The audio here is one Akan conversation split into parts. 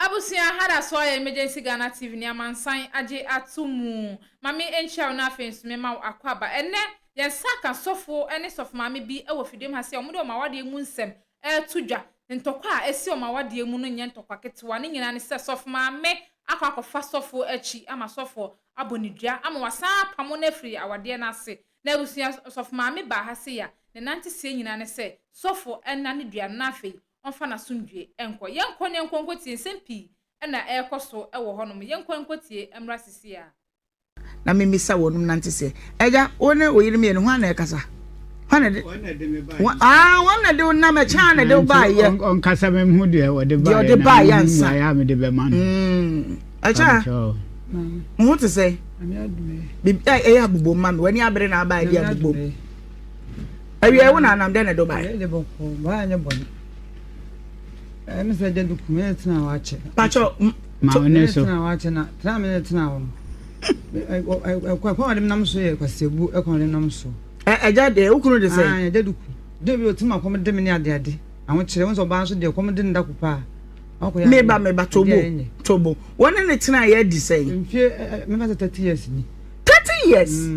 Abusia hada so emergency Ghana TV ni amansan age atumu mami encha na afensu me ma akwaba ene yen saka sofo ene sof mami bi e wo fidem ha se omude o mawade mu nsem tudwa ntokwa a esi o mawade mu no nye ntokwa ketewa ne nyina ne se sof mami akwakofa sofo achi ama sofo abonidua ama wasa pamo na free awade na ase na abusia sof mami ba ha se ya ne nante se nyina ne se sofo enna ne dua na afei onfa na sundwe enko yenko ne enko nkotie sempi na ekoso ewo honom yenko nkotie emra sisi a na memisa wonum nante se eja one oyire me no hwana ekasa hwana de hwana de na me cha na de ba ye on kasa me hu de wo de ba ya nsa ya me de be man acha mo te say bi e abubo ma me wani abere na ba dia abubo awie wo na anam de na do ba de bo ko ba nya bon Mr. the document na wache. Pacho ma one so na wache na 3 minutes na wo. Kwa dem nam so ye kwasebu e kon dem nam so. Eja de ukunu de say. Ah, de duku. De bi otima kom dem ni ade ade. Awon kire won so ba so de kom dem nda kupa. Me ba tobo. Won ne tena ye di say. Mfie me ba 30 years ni. 30 years.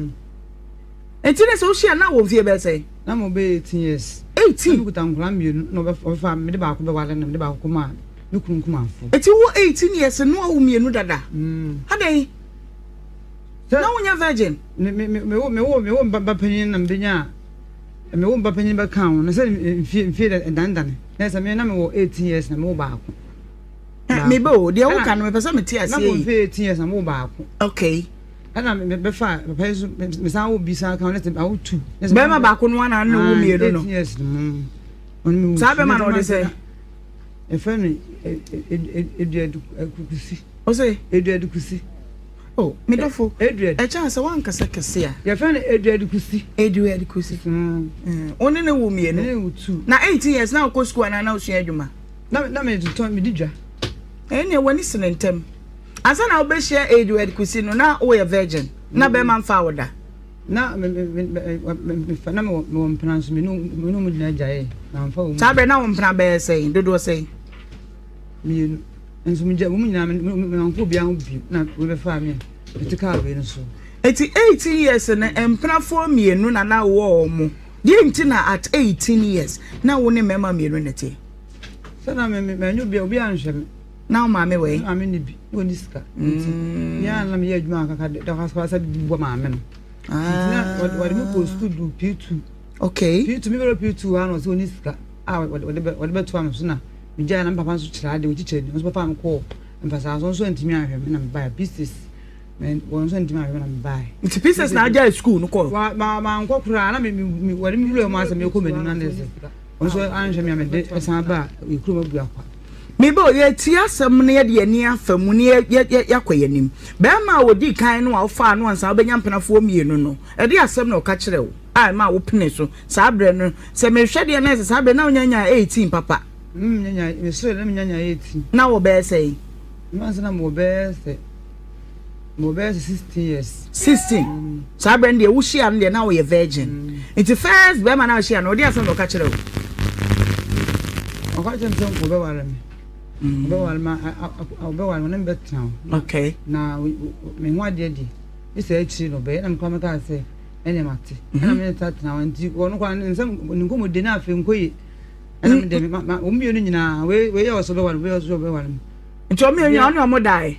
Entine so shia na wo fie be say. Na mo be 18 years. 18 kutangula mienu no be fa me de ba ko be wale na me de ba ko ma me kunkum afo eti wo 18 years no wo mienu dada hadai na wonya virgin me wo ba panyin na mbenya me wo ba panyin ba kan na se mfie dandan na se me na me wo 18 years na me wo ba ko me be o de wo kan me pesa me ti ase na mo 18 years na me wo ba ko okay ana me be fa pa so me sa wo bi sa kan na te awu tu be ma ba ko no na na wo mienu no yes sabe man o de say e fa ni edu kukusi o say edu kusi oh me dofo edu e cha se wan kasa kese a ye fa ni edu kusi oni na wo mienu ne wo tu na 18 years na ko school na usua adwuma na me to me didwa ene wani sinentem asa na obehia edu kusi no na wo ye virgin na be man fa woda na me na me wo mpranso me no mu dina jaye na mfa wo sabe na wo mpran be say dodo say me enso me ja wo nyina me anko bia ho bi na wo be fa me etika we no so 18 years na empran for mienu na wo mo die ntina at 18 years na wo ne mema mienu nete sana me nyu bia obi anhwe me na ma me we ame ni bi woni ska ya na me ya adwuma kaka da kwasa bi bo ma me no what me post to do P2 okay P2 me be P2 ano so ni ska what be to am so na me ja na papa so kira de o chiche ni so papa am ko mpasa so ntimi ahwe me na me buy pieces men won so ntimi ahwe me na me buy it pieces na ja school no ko ma nko kura na me what me wulu ma asem ko meni na ndese won so anhwe me de esan ba ikuru mabu akwa mebe o ye ti asem ne ye de ani afamu ne yakwayanim be ma wodi kan no a ofa no ansa obenya mpenafo mienu no e de asem na o ka kire wo ai ma wo pene so sabre no se me hwede na se sabre na onyanya 18 papa nyanya me so na nyanya 18 na wo be say man se na mo be 16 years 16 sabre ndie wo hia ndie na wo ye virgin it first be ma na hia no de asem na o ka kire wo o ka jem ko be wala me okay na me ho ade di ise achi no be na mkwa meka se ene mate na me tatna wanti wono kwa nsam nkomo de na afi nkoyi na me de o mbio no nyina we ye oso be wale we oso be wale nti o me nya no mo dai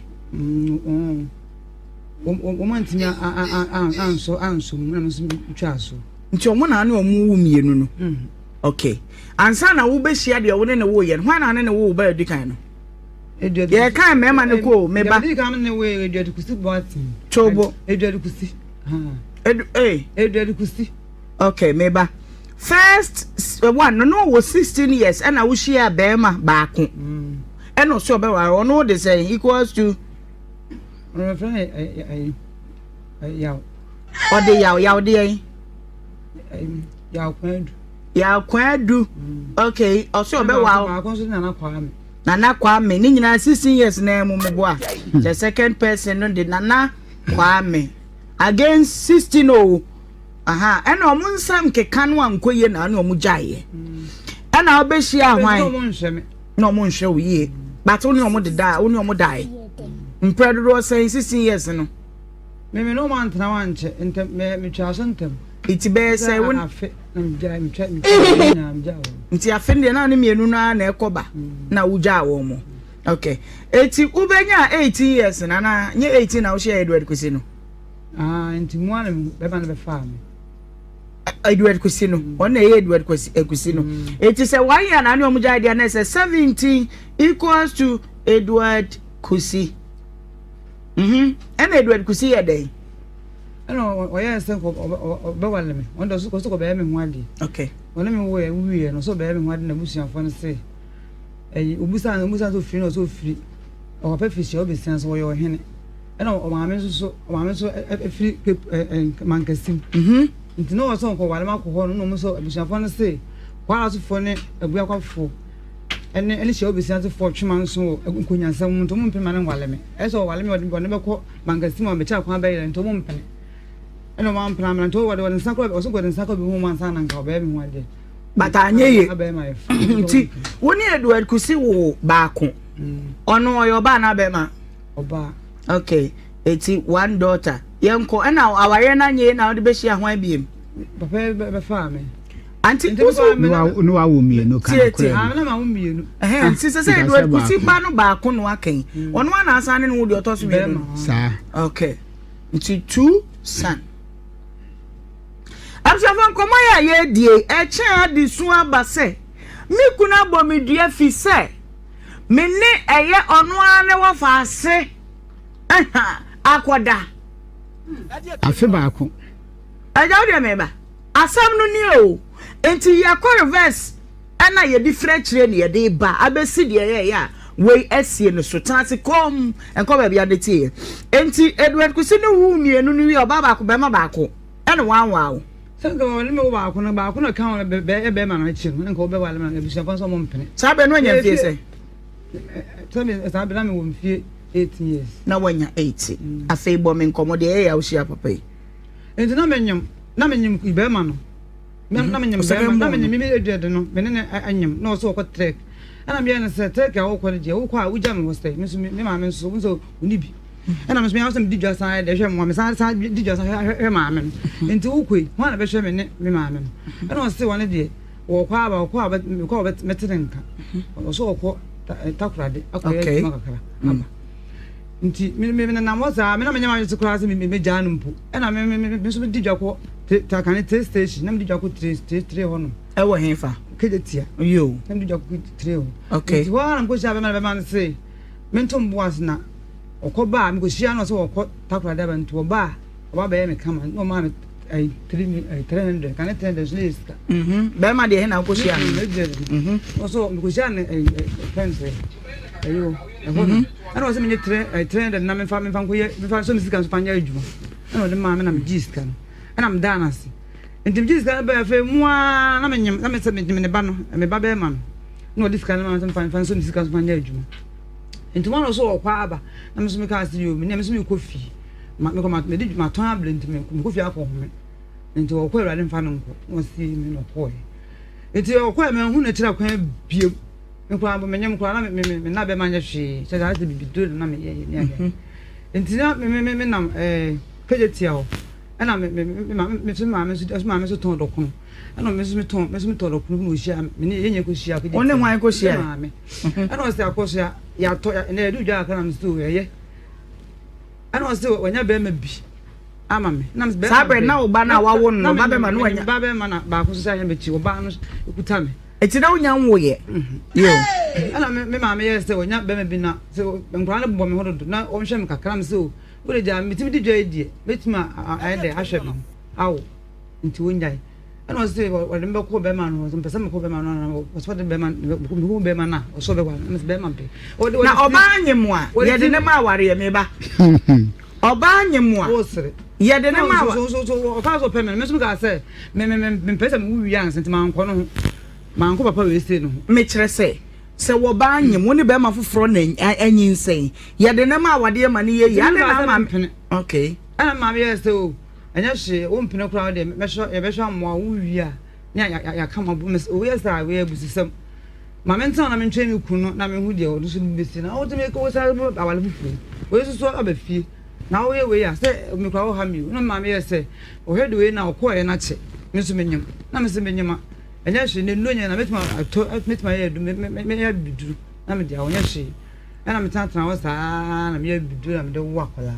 o mantimi anso na me so twa so nti o mo na na o mu wu mienu no okay ansa na wo be hia de wo ne wo ye hwan na ne wo ba edikan no ye kan mema ne ko me ba edikan ne we eduadu kusi botin chobo eduadu kusi eduadu kusi okay me ba first one no wo 16 years and wo hia be ma ba ko and so be wa no de say equals to my friend yaw ode yaw de yaw kwandu ya kwadu okay also be wa ma konso na kwa me nana kwa me ni nyina 16 years na mu mbo a the second person no de nana kwa me against 16 oh aha ena omu nsam keka no ankoye na na omu jaye ena obehia hwan no mo nhwe wo ye but only omo de die only omo die mpredo say 16 years no me no man tena wanche ntem me twa so ntem iti be say won afe na mja nti afe de na mienu na ekoba na wugya wo mo okay eti ubenya 18 years na nye 18 na wo share Edward Kwesi no nti mu ana be ba na be fa me Edward Kwesi no on na Edward Kwesi no eti say 1 year na omo gya dia na say 17 equals to Edward Kwesi and Edward Kwesi ye dey no oya se ko be wale me on do so ko be me ho ade okay wona me wo wiye no so be me ho ade na busuafo no se obusa so firi no so firi o pa fishi o be sense wo yo hene na o maame so firi mankasim nti no so ko wale ma ko ho no mo so busuafo no se kwara so fo ne agua kwafo ene she o be sense fo twema so nkonyansam nto mo mpema ne wale me so wale me wo ne be ko mankasim o me cha kwa be yele nto mo mpene eno ma mpena me nto wo de nsako o so go de nsako bi ho man san na nka o be me ho ade batanye ye nti woni Edward Kwesi wo baako ono oyo ba na be ma oba okay eti one daughter yenko na aware na nye na de be hia ho abiem papa be fa me anti no wa wo mienu kan ko na ma wo mienu nti se Edward Kwesi ba no baako no akan ono na asan ne wo de otoso mienu sa okay nti 2 son Absafan komo ya ye die eche adi so abase mi kuna bo mi dua fi se me ne eye ono ane wo fa ase akoda afe baako aja odi me ba asam no ni o enti ya ko reverse ana ye different chire ne ye de ba abesi de ye ya we esie no so tanse kom enko ba bia de tie enti Edward Kwesi ne wu mienu no wi oba baako be ma baako ene wanwa sanga wale me baako na kan be ma na chi no nka obe wale ma na bisha fanso mo mpene sabe no nya fie se sabe na me wo mfie 18 years na wanya 80 afei bo me nkomo de ya wo hia papa yi enti na menyem ibe ma no na menyem me edwede no me ne anyem na so ko trek ana me na se trek a wo ko je wo ko a wo jam wo stay me ma me so uni bi ana mesme hausa di dwa san de hwe mo me san di dwa san hwe ma me enti ukoi ho na be hwe me ne me ma me ana o se wona de wo kwa aba metenenka o so ko takurade akoye makakara nti me na mo sa me na me nyama so kura se me gya no mpo ana me so di dwa ko ta kan te station na me di dwa ko 3 ho no e wo henfa kejetia yo na me di dwa ko 3 ho okay nti wa na ko sha be ma se me ntom boas na okoba mi ko shia no so okọ takurada ba nto oba be me kama no ma me 300 kan 300 list be ma de na ko shia no so mi ko shia ne friends ayo ana o se me 300 na me fa ko ye me fa so mi sika so panya adwuma ana o de ma me na me giska no ana me dana se ntim giska ba fe mua na me nyem na me se me ne ba no me ba be ma no diska na ma so fa so mi sika so panya adwuma enti wano so okwa aba na meso me ka ase yo me na meso me kofi me ko ma di ma ton able enti me kofi akọ home enti okwa urade mfa no nko no si me no koy enti okwa me hu na tira kwan biem me ko aba me nyem ko na me na be ma nya hwe se da bi do na me ye ne aga enti na me nam kejetia o ana me so ton dokun ana me so me ton dokun no hia me ne yenye ko hia kejetia one hwan ko hia ana o se akoso ya to na edu dwa aka na msto ye ana o se wanya be ma bi ama me na be sabre na oba na wawo no ba be ma no wanya ba be ma na ba ko so ya mechi oba no ekuta me eti na wonya nwo ye yo ana me ma me ye se wanya be ma bi na se nkura na bo me hodo na o hwe me kakra me se o le ja mitimi di dwa edie betima ayede ahwe me awo nti wonya ana o se wo de be ko be ma no so pese me ko be ma no na o so de be ma ko be ma na o so be wa me be ma pe na oba anyemu a ye de ne ma aware ye me ba oba anyemu a o sere ye de ne ma so o fa so pe me so ga se me pese me wu wi an senti man ko no man ko papa we se no me kire se wo ba anyem wo ne be ma foforo na anyin sen ye de ne ma awade ma ne ye ya ne na ma okay ana ma me ye se o anya hye wo mpene kura de me hye ye be hye amwa wo wi a nya ya kama bu o we sa we abusisam Mamenta na mentwe me kunu na me hu de o so besi na o te me ko sa awale fufu we so abafie na wo ye we ya se me kwa wo ha mi no ma me ye se o hwe de we na o ko ye na che me so menyem na me se menyema enya hwe ne no nya na metima ato metima ye du me ya biduru na me dia onya hwe na me tantana wo sa na me ya biduru na me de wo akola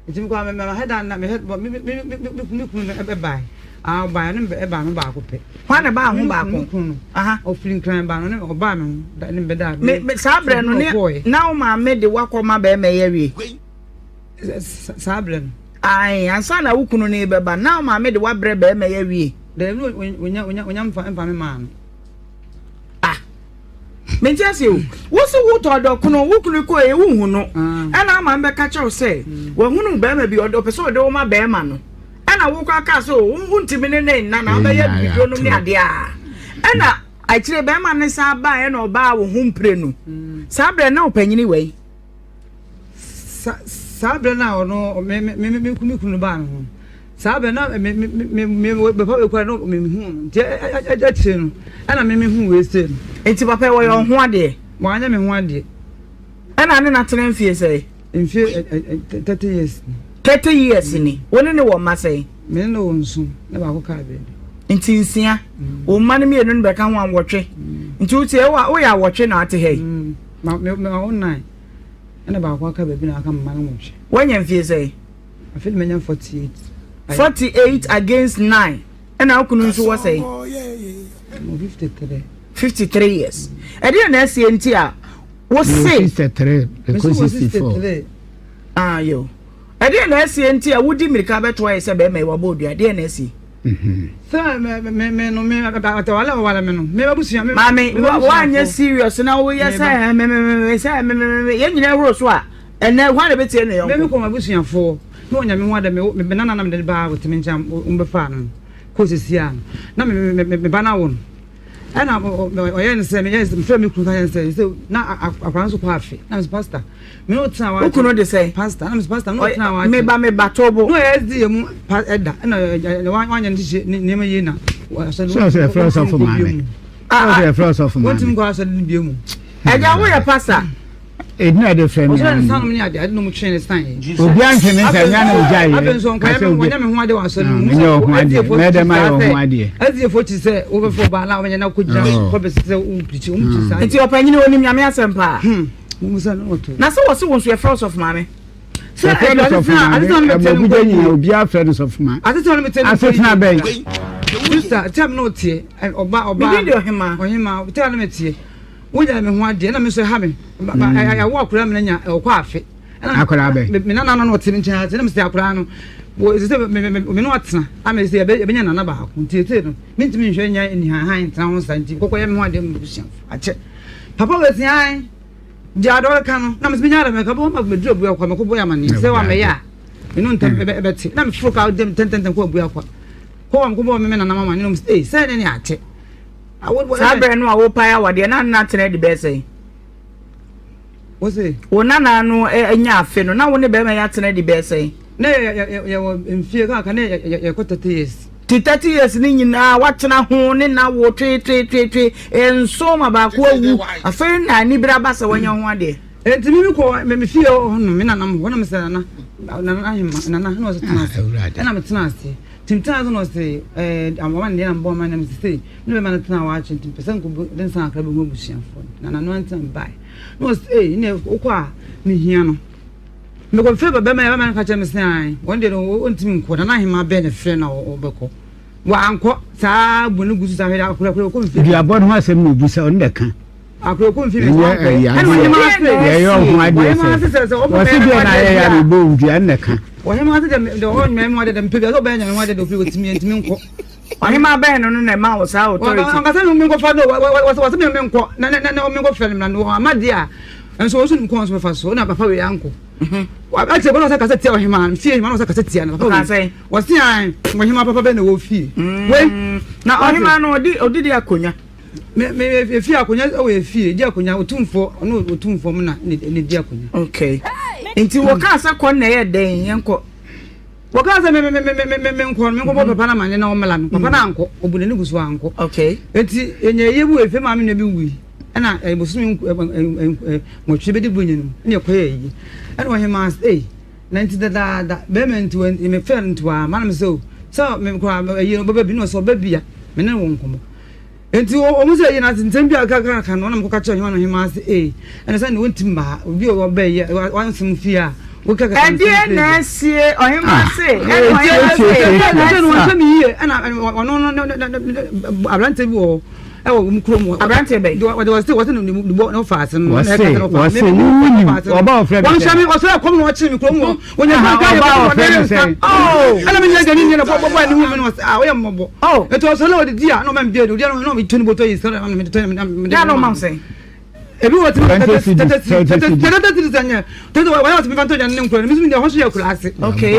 ntim kwa me ha da na me me kunu e bai ah ba no e ba no ba ko pe kwa na ba ho ba ko aha o filin kran ba no ne o ba me da ne be da me sabre no ne na o ma me de wakoma ba me ye wie sabre ai ansa na wukunu ne be ba na o ma me de wabre ba me ye wie da no onya mfa me ma no ah me jase o wo so wo to do kuno wukunu ko e wu hu no ana ma be ka chew se wo hunu ba ma bi odo pese odo wo ma ba ma no ana wo kwa ka so untimi ne na na ba ya bido no ne ade a ana a kire be ma ne sa ba e na oba wo humpre no sabre na opanyini wei sabre na ono me kunu ba no sabre na me be pa be kwa no me hu ti a tire no ana me hu we se no enti papa wo yo ho ade mo anya me hu ade ana ne na tena mfie sei mfie 30 years 30 years ni woni ne wo ma sei me no wonsu na ba ko ka be nti nsia o ma ne me no be ka ho anwotwe nti utie wo ya wotwe na ate hei me online ana ba ko ka be bi na aka mma no motwe wanya mfie sei I feel menya 48 against 9 ana okunu nso wo sei 53 years ede na asie nti a wo sei 63 because 64 ah yo ade na asie nti a wudi mirika beto ayi se be me wa bodu ade na asie sa me no me wala me no me babusia me mame wa anya serious na wo ya sa me ye nyina horo so a ene hwa na betie ne yo me ko mabusia fo no nya me wada me nana na me de ba wo timi ncham umbefa no ko sisia na me ba na won ana oye ne se me yes me fe me kunu kan se na akwan so kwa afi na pastor me no tena wa kuno de say pastor na pastor no tena wa me ba tobo no yes di mu eda na wanya ne me yi na so say friends of mama so friends of mama what him go asade ni bi mu eja wo ya pastor edna de friend o so san me ade ade no mu train stand obi anke me say nya na ojaye abenso nka ya me ho ade wa so mu me de ma yo ho ade ade fo ti say o be fo ba na wanya na ko jira ko be say o preach sa nti opanyini onim nyame asempa musa no to na so wo so wonso friends of mama so friends of mama obi a friends of mama atete no me tell atete ben sister tell me no tie oba video hima tell me tie wonya me ho ade na me so ha me ya wo akura me nya okwa afi akura be me na no tie nchen ate na me se akura no wo se me no atena ame se be nya na ba ko tie no me ntimi nhwe nya ni han tena ho santi kokko me ho ade me busia ache papa we tian ja do ka no na me nya da me ka bo ma me dro bu akwa me ko bo ya mani se wa me ya me no ntam be ti na me furu ka dem tenten ko bu akwa ko wa me ko bo me na mama ni no se se ne ni ache sabre no a wo pa ya wade na tena de be sei wo se wo nana no enya afe no na wo ne be ma ya tena de be sei na ya wo mfie ka na ya ko 30 years 30 years ni nyina watena ho ne na wo twe enso ma ba ko awu afa na ni bra ba se wonya ho ade enti mi ko me fie ho no me nanam ho na me se na ahima na no so tena na me tena ase timta no se amama ne na mbo ma na me se no be ma na tena wa chintim pesen ko den san akra be ho busian fo na no antan bai no se ne okwa me hia no me ko fe baba ma ka che me se ai wonde no ontimi nko na ahima be ne fe na obeko wa anko sa bunu gusu sa hera akura ko mfi di abon ho asem no busa on de kan akura ko mfi me ya yo ho ade se o se bi na ya ni bo udi an ne kan wa hema se de on me mo de mpi so be nya mo de do fi otimi ntimi nko wa hema be no na ma wo sa authority wa ka sa no me nko fa do wa se me nko na o me nko fa na no amade a enso wo so nko so fa so na papa we anko wa ate bono sa kaseti o hema fie hema no sa kaseti na papa we wo si an wo hema papa be na wo fie we na o hema no odi akonya me fie akonya o we fie di akonya otumfo no otumfo mu na ne di akonya okay nti wo ka sa kon na ye den yenko wo ka sa me nko papa na mane na o mela no papa na anko obunani gusu anko okay enti enye yebu efe ma me na bi wi ana ebusumi mo twe be di bunyi no ne koye yi ana wo hema na nti da be me nti me fe nti wa manam so me kwa yi no baba bi no so babia me ne wo nkomo enti o mu se yi na ntem bi aka no na me koka che hema no hema ana sa ne wonti ma obi o be yi wan sim fia Ẹdí na sie ọhịma se abrante bi wọ ẹwọ mukrom abrante bẹ wọ́n no faase no ọba ọfẹ wọ́n ṣe mi ọsẹ ẹkọ mi wọ́n kyi mi kurom wọ́n yẹ ọba ọfẹ sẹ ẹnna mi yẹ gani yẹn bọ ẹni hu mi wọ́n ọ yẹ mọ bọ ètò ọsẹ náà ọdidi a náà ọmọ mi di ẹni ọdidi náà mi tó ní bọtọ yìí sọ̀rọ̀ mi tó ní dáná ọmọ sẹ ebi wo ti tete wa ti mi fanto jan nim kro mi mi de ho so ya klase okay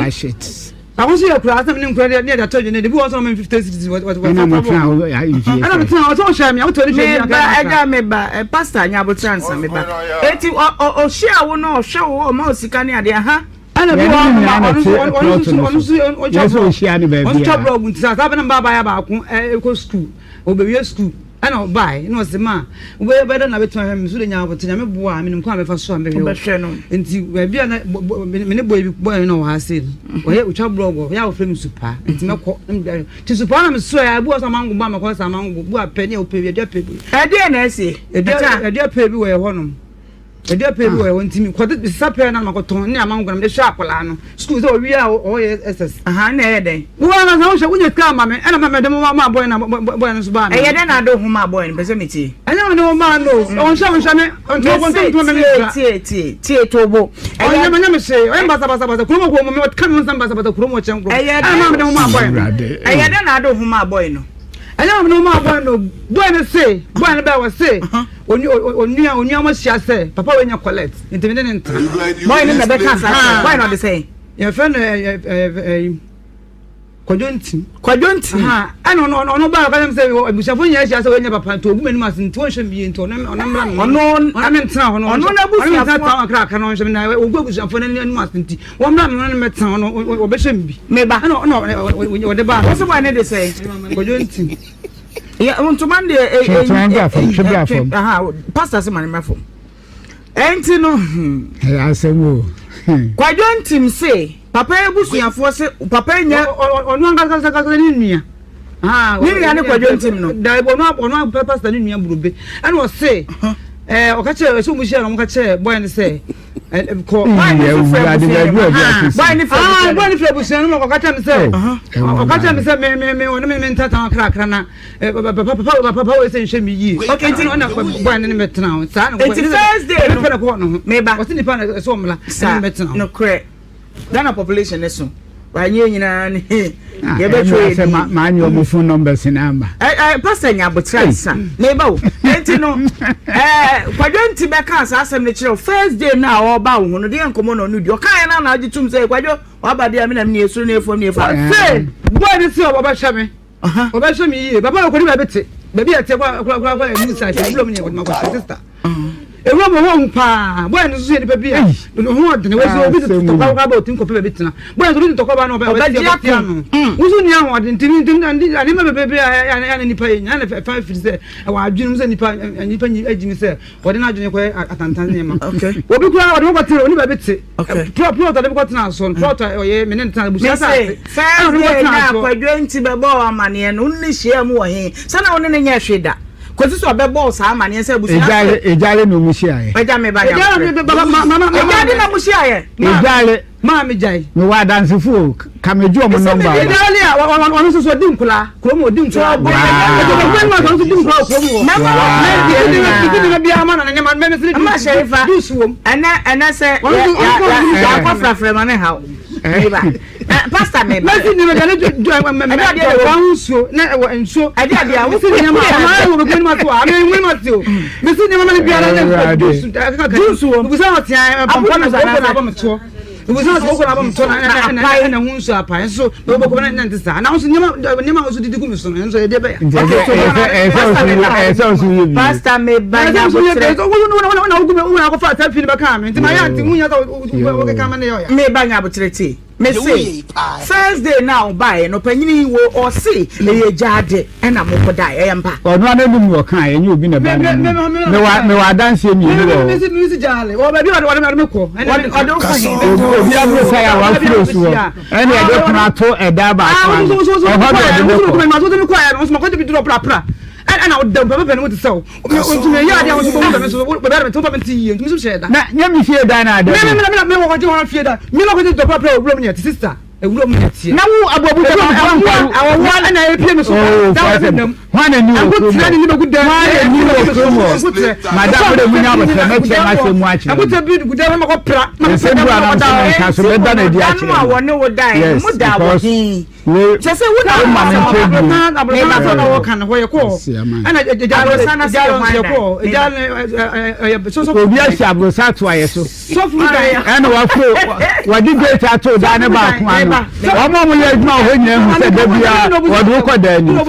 I want you class am nim kro de da to ne de bi wo so me 50 cities what ana mo tran ya inji ana mo tran o so share me o to ni me ba pastor nya bo trans me ba eti o share wo no o share wo o ma osika ne ade ha ana bi wo on share ni ba bia on top blog nti sa ba na ba ya ba ko ko school o be we school ana buy no se ma we be na betu am so de nya abotu nya me bo a me nim ko am fa so am be hwe no enti we bia na me ne boy no ha se o ye ucha blog ya o frame super enti me ko ti super na me so ya bu o sa mango ba me ko sa mango bu a pe ne o pe bi de pe bi e de na ese e de pe bi we ho no e de pe bi we won ti mi ko de sape na makoton ne amango na me de hwa akola no school so wi a o ye ss aha na e de wo na na wo hwe wo ka ma me na me de ma boy na boy no so ba e ye de na do huma boy no be se me ti ana no ma no on sha me on to me tie tobo e ye me se o basa kuromo ko me ka me basa kuromo chen kuromo ana me de huma boy e ye de na do huma boy no ana me no ma boy no boy no say boy no ba wa say onu ama sia say papa we nya collect intimi ne nta boy ne be ka sa boy no de say your friend kwajonti ha ana no ba ka dem say abusafo nya sia say we nya papa to ogumani mas nti won hwe bi nti ono mra no ono me ntra ho no ono na busafo ta akra aka no hwe na ogubusafo ne mas nti won mra no me tan ono obehwe bi me ba ana o de ba so boy ne de say kwajonti ya untumande aha pastor se mane mafom enti no asemo kwajontim se papa ebusuafo se papa nya onu anga ni nua ni nua ne kwajontim no da onu pastor ni nua burube ana o se o ka che so mu share no mo ka che boy ne se ko boy ni fe busuan no mo ka che me se o ka che me se me onu me ntata kra na papa we se nhwe mi yi okay ti ona boy ne me tena sa no it's Thursday no fe ko no me ba o ti ni pa na so mla ne me tena no cre Ghana population eso wanye nyina ni ye betwe se ma nyo mo phone numbers number pastor nya botra sa me ba o enti no kwajonti be ka sa asem ne kire first day na o ba wo no de enkomo no no di o kan na agi tum say kwajo o ba de amina me esuru na efom na efom say boy ni si o ba hwe me o ba hwe me yi baba ko ni ba bete baby ate kwa ni sa se blom ni ko ma ko sister ewo mo won pa boy no so ye pe bia no ho odene we so obi to kwa ba otin ko pe be tena boy so bi to kwa ba no be ti ano wusu ni ahon odene tin ani ma be ya ni pa yin na fa fi se wa adwunu se ni pa agini se wode na adwunu ko atantan ne ma okay obi kwa wode ko tire oni ba be te pro to de ko tena so pro to ye me ne tena busia sa fa na kwadwenti be bo amane no nni hia mu wo he sana woni ne nya hweda kwesi so be boss amane se busi ejale no mushia ye eja me ba ya mama ejale na mushia ye ejale ma me jai me wa dance fu kameju omo number ejale a wonu so dinkula kromo dinkula ko ma so dinkula kromo mama me bia ma na ne ma me se ma sherifa ana se ya kwa frafre ma ne ha eba pastor me ba me me gane me wanso na enso ade me se ne ma wo be ma to a me ma to me se ne ma na bia na juice wo bu sa o tia pampa na ba me to bu sa o ko na ba me to na hunso apa so be ko na nti sa na hunso ne ma so didi ku me so no enso e de be pastor me ba ya bo tre na ko fa ta fi ba ka me nti ma ya nti munya ka wo ka ma ne yo ya me ba nya bo tre ti me say Thursday now buy no panyini wo or say e jade e na mo koda e mpa ono anadum wo kan enye obi na ba me wa dance mi ni wo me jale o ba bi o me ko odo fa hin obi abro say wa firo so ene e de kuna to e da ba kan o ho de me ma so de me ko ya no so ko de bi dro pra ana o da ba ba no te so o me ya dia o so ba me so ba ba me to ba me ti mi so sheda na nya mi fie da na da me wo ko je wa fie da mi lo ko de pra o bro me sister ewuro mu netie na wo abobu de awo na epie me so da dem wana ni wo na ni be gudan wana ni wo kromo madam de munya botre me che ma se mu achi abuta bi gudan ma ko pra se ndu ana mo ka so be da na di achi na wo ne wo dai mu da wo hin che se wo na ma me che na abro na wo kan ho ye ko ana jalo sana se ko so obi a sha abro sa to aye so fu da ana wa fo wa di gate ato da ne ba ko ano wa mo ye djuma ho nyina hu se da bia wa do ko da ni so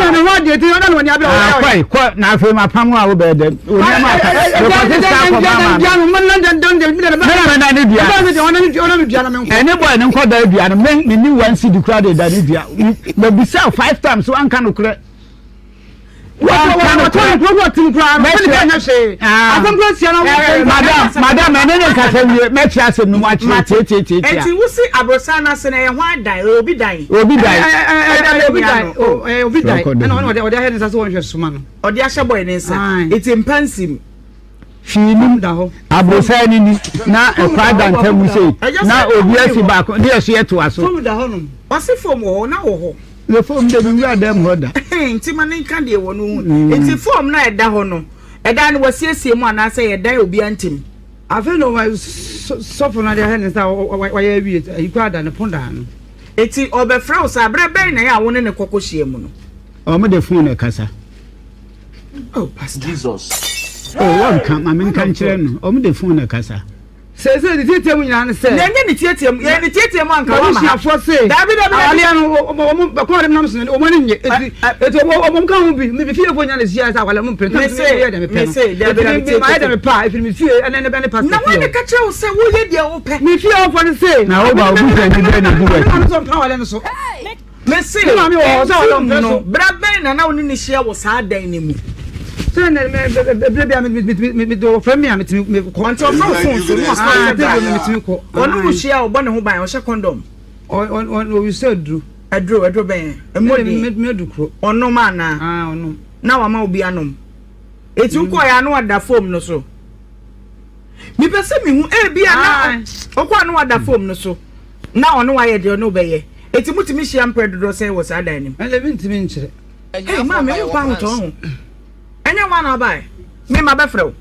na wa de ti ona no ni abia wa kwai ko na fe ma pam a wo be da oni ma ka ko se sa ko ma man na don de mi na ni bia ona mi bia na me ene boy ne ko da bia no me ni one cd kra de da ni bia na bi sell 5 times so an kan no kra madam ene ka se wie me chia se numu achi tie enti wo si abrosana se na ye ho adai obi dai obi dai na ono de head nsa so won hwe suma no odi ahye boy ne nsa eti mpansim finim da ho abrosa ni na ekwa da ntam sei na obi asi ba ko de eso yeto aso fom da ho no wasi fom wo na wo ho le fom de bi adam hoda enti mane kan de wo no enti fom na eda ho no eda ne wasiesie mu ana se yeda obi antim afi no so for na de hen sa wa ya wi ikwa da ne ponda no eti obefra usa abre ben na ya wo ne kokohie mu no o mo de fon na kasa oh pastor Jesus one come I mean can chire no o mo de fon na kasa se di tietie mu nyana se na nye ni tietie mu ye ni tietie mu anka wa ma ha fo se david ali anu o ko dem nam so o mo ni nye eti o mo kan hu bi mi bi fie fo nyana sia sa wala mo prenta me se david ma da me pa if mi fie ene ne be ne pastor na wa ne ka che o se wo ye dia wo pe mi fie o fo ni se na o ba obi se ni be ni bu ba am so kan wala no so me se ma mi o so wala no bra ben na wo ni hia wo sa dan ni mu so na bebia me do from me am me control phone so no me ko onu hia wo bo ne ho ban o hye condom on we said adro ben emodi me do kro onu ma na onu na wa ma obi anom eti uko ya no ada form no so mi pese mi hu e bia na uko anu ada form no so na onu wa ye de onu be ye eti mutimi hia mpredodo se wo sa dan nim ele bintimi nchire eh ma me pa ho to enya wa na bai me ma be frɛ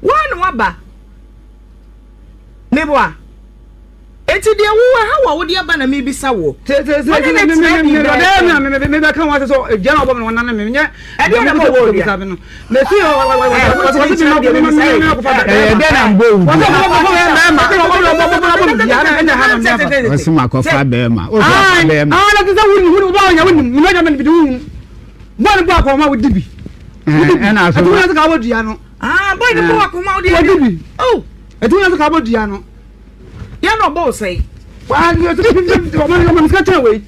wo na wa ba neboa eti de wo ha wo de aba na me bisa wo me be kan wa so jana obo me wona na me nye e de na mo wo bisa be no me si de na mbo wo so ma ko fa be ma o fa be ma la tsa wuni ba nya wuni me nya me bi du bon ba ko ma wudi bi na so atuna ka wodi ano boy de bo ko ma wodi bi oh atuna ka wodi ano ya no bo say wa ni to mo ska tra we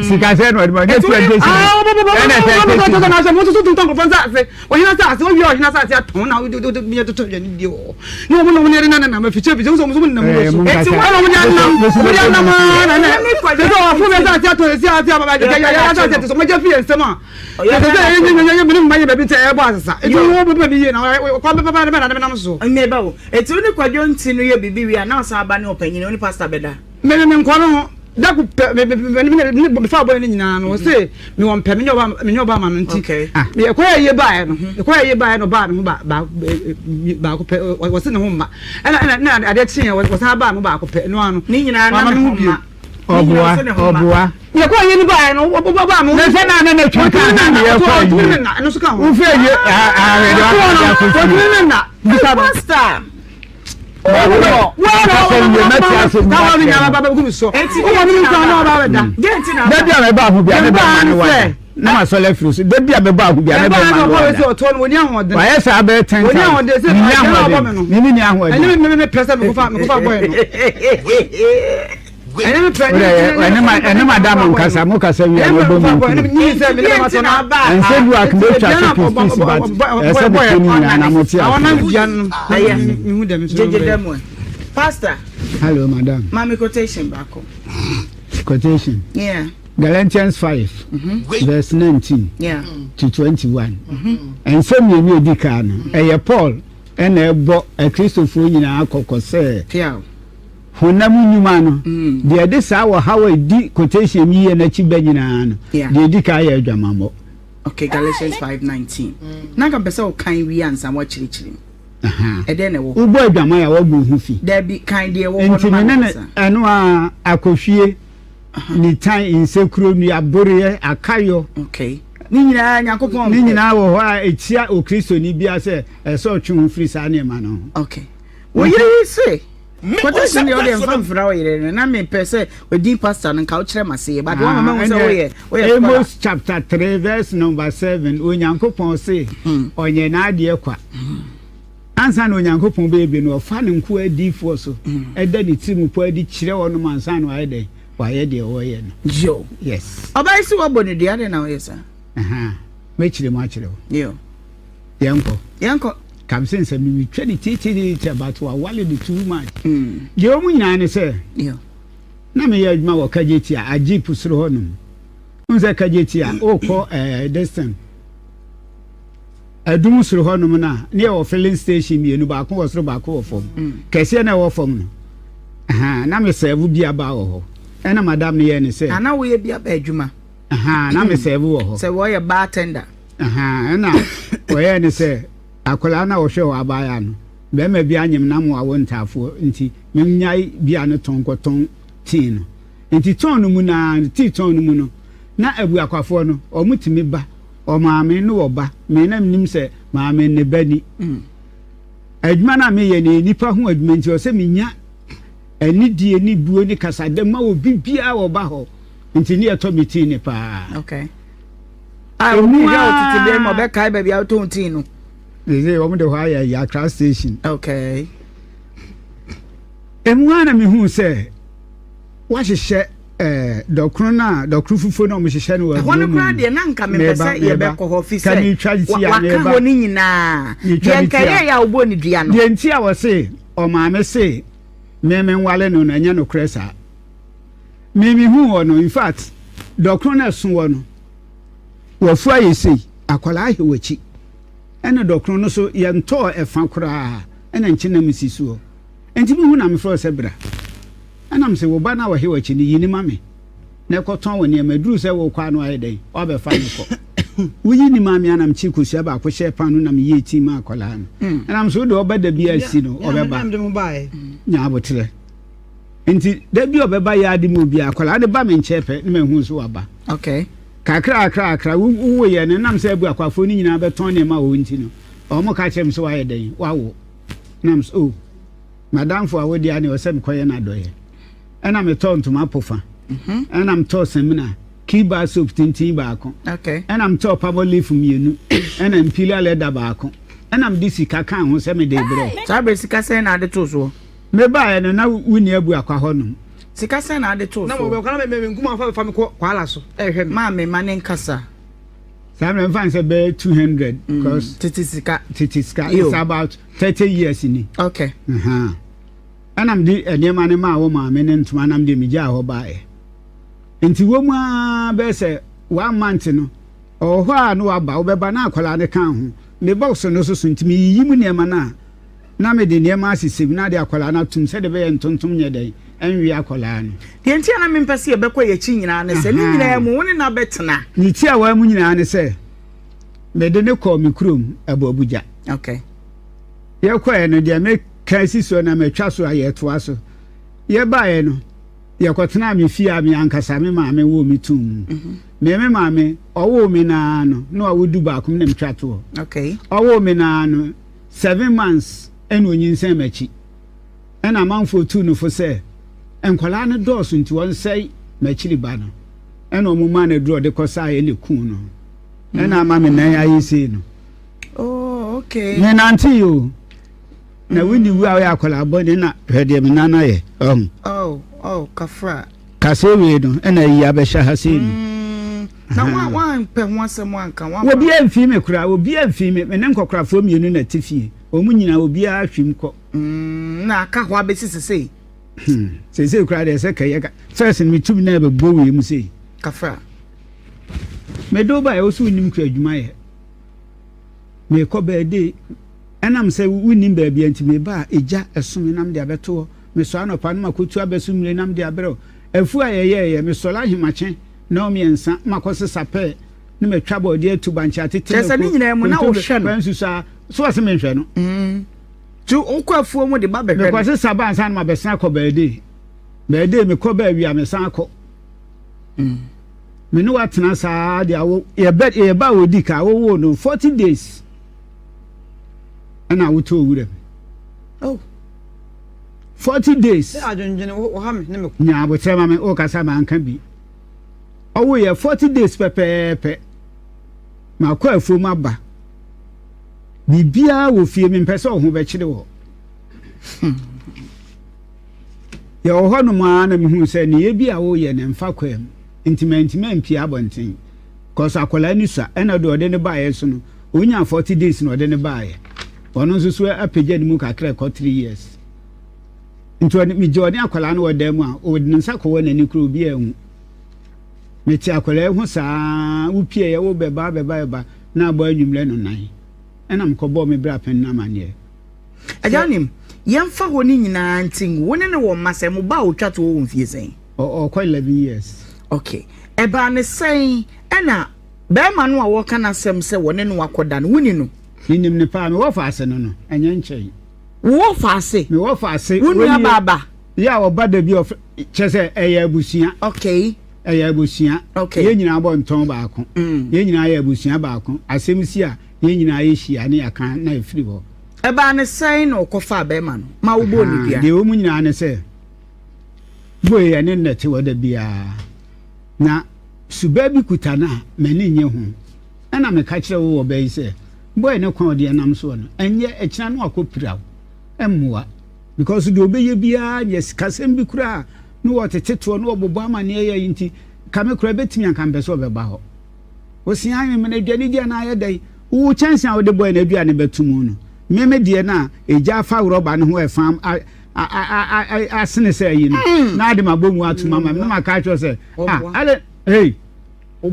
sika se no de ma get to education na so mo so tun ton ko fanza se o hina sa se o wi o hina sa se aton na do mi to ya ni di o no mo ne na na ma fiche bi so mo na mo so eti wa no mo na na se do afu me sa se aton se a baba ya sa se so mo je fi ensema ya mi ma ye be bi te e bo asasa eti wo be bi ye na kwa baba na na so me ba wo eti oni kwadwo nti no ye bibi wi na so aba ne opanyin oni pastor beda me nko no da ku me fa boy ni nyina no say me won pe me nyoba ma no nti me ekoya ye bae no ba me ho ba ku pe wo se ne ho ma na ade tie wo sa ba me ba ku pe no ano ni nyina na me ho ma obua ye ko ye ni bae no ba me ne se na na twa ka na ye ko ye na no so ka ho u fe ye a pastor Well, na ma so le firi so de bia be ba hu bia na be ma no so to no ni ahoden wa yes abe 10 oni ahoden se ni ahoden me pressa me ko fa boy no ene madam nkasa mo kasa wi abo mo ni se me ma so na ba ense du ak me twa so peace but ese bo ni na mo ti awona bia no aya mi hu dem so jeje dem pastor hello madam mami quotation back quotation yeah Galatians 5 verse 19 yeah to 21 and some you edi ka no eye Paul ena ebo a Christopher nyina akokọ se yeah honam nyuma no de de sa wo how di quotation mi ye na chi ba nyina no de di ka ya adwamambo okay Galatians 5:19 na ka pese o kan wi ansa mo chirichiri ede na wo ubo adwama ya wo bu hu fi there be kind de wo ho no eno a akohwie ni tan insekuro ni abore akayo okay ni nyina yakopon ni nyina wo ho a etia o Kristo ni bia se eso otwe free sa na ma no okay wo yiri se quotation the audience from fra oyere na me pese odi pastor nka o kire mase but one mama say we Amos chapter 3 verse number 7 onyankopon se onye na ade kwa ansa na onyankopon be no fa ne nko adifo so eda ni timu po adi kire wono mansa no ayede wa ye de wo ye no yo yes obai si wo boni de ade na wo yesa me kire mo akire wo yo yanko kam sense mi twedi titi about wa wale the too much je o munyina ne se yo na me ye adwuma wo kageti a ajip suro honum unse kageti a o ko distant adum suro honum na ne wo filling station mienu ba ko wo suro ba ko wo fom kese na wo fom no na me serve bia ba wo ho ena madam ne ye ne se ana wo ye bia ba adwuma na me serve wo ho se wo ye bartender ena wo ye ne se akola na wo hwe wa abaya no be ma bia nyem na mo awo ntafo nti memnyai bia no tonkoton tin no nti ton no mu na ti ton no mu no na abu akwafo no o mutimi ba o maame no wo ba me na nim se maame ne bani adwuma na me ye ne nipa ho adwuma nti o se menya ani die ni buo ni kasade ma wo bibia wo ba ho nti ne eto miti ni pa okay ah o mu ya otiti be mo be kai ba bia to tin no they want to hire ya class station okay emwana mi hu se wa hihye dokru fufo na o hihye no wa hono kra de na nka me pese ye be ko office kan ni tradition ya ne ba wa ni nyina ye kare ya obo ni dua no de nti a wo se o maame se me wale no na nya no kresa mi hu ono in fact dokru na so wo no wo fu aye sei akwala ahe wachi ene dokro no so ye nto efa kura ene nchi na misisuo enti mi hu na me fro se bra ana me se wo ba na wo he wachi ni yini mame na ekoton wo ne maduru se wo kwa no ayeden o be fa no ko wuyi ni mame ana mchi kusia ba ko she panu na me ye ti ma akola no ana me so de oba da bia si no o be ba nya abotre enti da bia o be ba ya ade mu bia akola de ba me nchepe ne me hu so waba okay kakra wo ye ne nam se abu akwafo ni nyina beton ne ma wo nti no o mo ka chem so wa ye den wa wo nam so madam fo awodi ani o se me koye na doye ena me ton to ma pofa ena me to semina kiba soap tintin ba ko okay ena me to pabo leaf mienu ena mpila leda ba ko ena me disi kaka ho se me de bre sa bre sika se na ade to so me ba ye na wuni abu akwa honum sika se na ade to so na mo be kana me nkuma fa me kwa ala so ehwe ma me mane nkasa sam me fan say be 200 because titiska it's about 30 years ni okay anam di enema ne ma wo ma me ne ntuma nam de mija ho bae enti wo ma be say 1 month no o ho a no aba wo be ba na akwala ne kan ho ne box no so ntimi yimu ne ma na me de ne ma asisi na de akwala na tum se de be ntontom nye den enwi akola no de ntia na mempese e bekọ ye chi nyina ne se ni nyina mu woni na betena ni tia wa mu nyina ne se me de ne ko mi krom abo abuja okay ye kwa ye no de me kasi so na me twa so aye to aso ye ba ye no ye kwotena me fie a me ankasa me ma me wo mi tum me ma owo mi na no na wodu ba akum na me twa to okay owo mi na no 7 months eno nyinsen machi ena manfo tu no fo se enkwala ne dɔɔso nti won sei machiri ba no ɛna ɔmo ma na duro de kɔsa ye ne kun no ɛna ama me nan ayi sei no oh okay me nanti yo na wini wu a ya akola bɔne na hwede me nana ye oh kafra kase we no ɛna yi abɛhya ha sei no na wan pɛ ho asɛm anka wan obi amfi me kura obi amfi me ne nkɔkrafo mienu na tifie ɔmo nyina obi a hwim kɔ na aka ho abesi sesei sesei kura de sɛ kɛyɛ first me tum na be bo we mu sei kafra me do ba e osu nim kura adwuma ye me kɔ ba de ɛnam sɛ wunim ba bia nti me ba eja ɛsom nam de abeto me so anopa no makotu abeso mire nam de abrɛ afu a ye me so la himache na o miensa makɔse sapɛ ne metwa ba ɔde atu banchi atete sɛ ne nyina mu na wo hwɛ no nsusa so ase me hwɛ no tu nkwafuo mu de ba bɛhwɛ me kɔse saba ansa na mabɛsena kɔ ba de me kɔ ba wi a me san kɔ me no watena saa de awo ye ba odi ka wo no 40 days ana woto owura oh 40 days ajonjene wo ha me ne me nya abotre ma me o kasa ma anka bi owo ye 40 days pepepe ma kwa afu ma ba bibia wo fie me mpese o ho be kire wo ye o ho no ma na me hu se ne ye bia wo ye ne mfa kwam intimate mpia abonten cause akola ni sa ena do de ne ba ye so no onya 40 days no de ne ba ye ono nso so apagya ne mu kakra kɔ 3 years nti oni mi jodi akola no wada mu a o de nsa kɔ wɔ nani kuro bi ahu me ti akola hu saa wo pie ye wo beba na abɔ anwumle no nan ɛna mkɔbɔ me bra pen na mane ajanim yɛmfa ho ni nyinaa ntin wo ne wɔ masɛm ba o twa to wo mfie sɛn o kɔ 11 years okay eba ne sɛn ɛna bɛrima no a wɔka na sɛm sɛ wɔ ne no akɔda no woni no ninim ne pa me wo fa ase no ɛnyɛ nkyɛn wo fa ase me wo fa ase woni ababa ya oba da bi of kyese ɛyɛ abusua okay ɛyɛ abusua okay ye nyina bɔ ntɔn baako ye nyina yɛ abusua baako asɛm si a ye nyina yɛ hia ne aka na efiri hɔ eba ne sɛn na ɔkɔfa bɛrima no ma wo bɔ ne bia de wo mu nyina ne sɛ boye ya ne nete wɔ da bia na suba bi kutana mani nye ho ɛna me ka kyerɛ wo wɔ bɛyi sɛ boy ne kwa ode nam so no enye ekina no akopiraw emmoa because de obeye bia yes kasem bi kura no woteteto no obobo amane ye yinti kame kura betimi anka mbe so obeba ho osian me na aduane dia na aye dai wo chance a wo de boy na aduane betumu no meme die na eja fa roba ne ho efam asene sɛ yi no na ade mabomu atuma ma me maka kyerɛ sɛ ale hey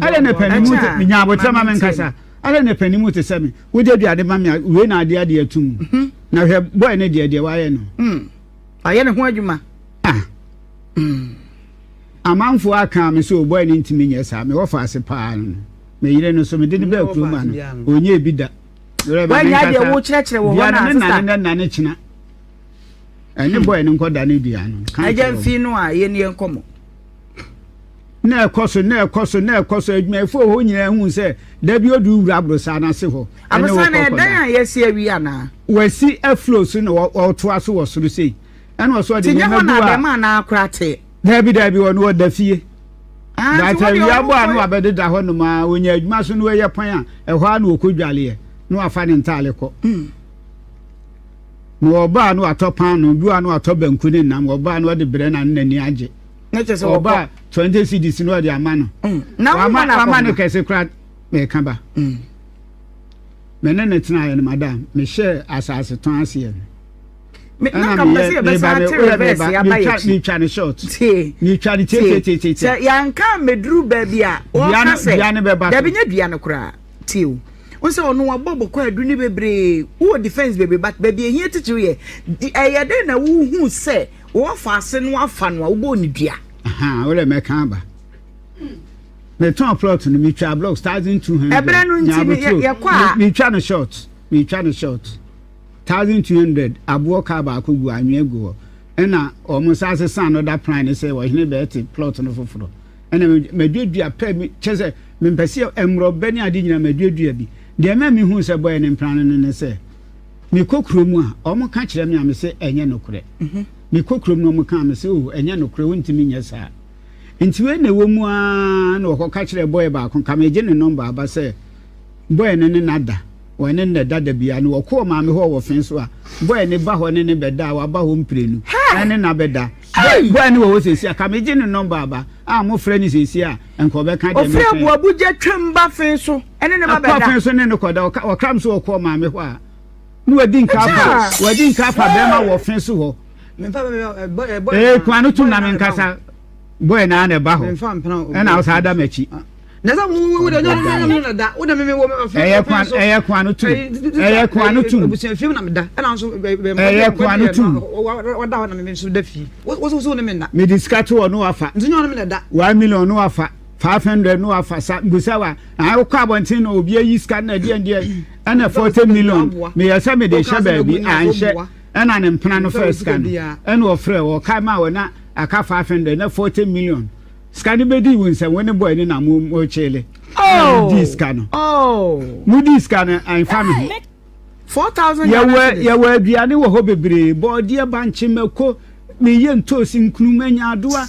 ale ne panimu te nya abotra ma men kasa ale ne panimu te sɛ me wo de aduane ma me we na ade ade atum na hwɛ boy ne de wa ye no aye ne ho adwuma amanfo aka me so boy ne ntimi nyɛ sa me wo fa ase pa no me yire no so me de ne ba kuruma no onye bi da wa nya de wo kyerɛkyerɛ wo ho na sister na ne kyina ani boy ne nkoda ne dua no agya mfi no a ye ne enkomo na ekoso adwuma efo ho nyina hu se da bi odu wura abrosa na se ho abrosa na dan a yesi awi ana wasi aflow so na oto aso wo soro sei ana wo so de ne ma na ma na akrate da bi wo no da fie da ta wi abo anu abede da ho no ma onya adwuma so no ye pan a ɛhɔ ana okodwale no afa ne ntale kɔ no oba no atopan no du anu atobanku ne nam oba no de bre na nani agye na chese oba 20 cedis no de ama no na ama no kese kra me ka ba me ne tena ye no madam me share asase ton ase me na ka pese be sa te reverse ya ba ye ni twa ne short ni twa ne te ya nka meduru ba bia o ka se da bi nya dua no kra tiw onse ono wabobɔ kwa aduni bebre wo defense bebe but bebe ehie tete ye eyede na wo hu se wo fa ase no afa no wo bo ni dua wo le me kan ba me ton plot no me twa block 1200 ebere no nti ye kwa me twa no short 1200 abo ka ba ko gu anwe gu ena o mo sa se san no da plan ne se wo hene be te plot no foforo ena me duadua pa me chese me mpese emro bani ade nyina me duadua bi de ma mi hu se boy ne plan no ne se me kokrom a o mo ka kire me am se enye nokure me kokrom no mo ka me se o enye nokure wontimi nye sa nti we na wo mu a na wo ka kire boy ba kon ka me je ne number aba say boy ne nada wo ne ne dada bia no wo ko ma me ho wo fen so a boy ne ba ho ne beda wa ba ho mprenu ne na beda boy ne wo sesi aka me je ne number aba a mo frɛ ni sesi a enko be ka de me ofre bo abuje twem ba fen so ene ne ba beda fen so ne ko da o kram so wo ko ma me ho a no wadi nka fa be ma wo fen so ho me fa boy kwanu tu na me nkasa boy na na ba ho na o sa da machi na za mu we na da wo da me wo kwanu tu busia film na me da na so kwanu tu wo da na me so da fi wo so ne me na me discount wo no afa ntinyo na me da 1 million no afa 500 no afa sa busawa I ko abontin na obi ayi scan na die ana 40 million me yasa me de sha ba bi anhye ana ne mpena no first scan ana ofre wo kai ma wo na aka 500 na 40 million scan be di won say when boy ni na mo chele this scan mu this scan an family 4000 ya wa aduane wo ho bebre body banche meko me ye ntosi nkunu manya adoa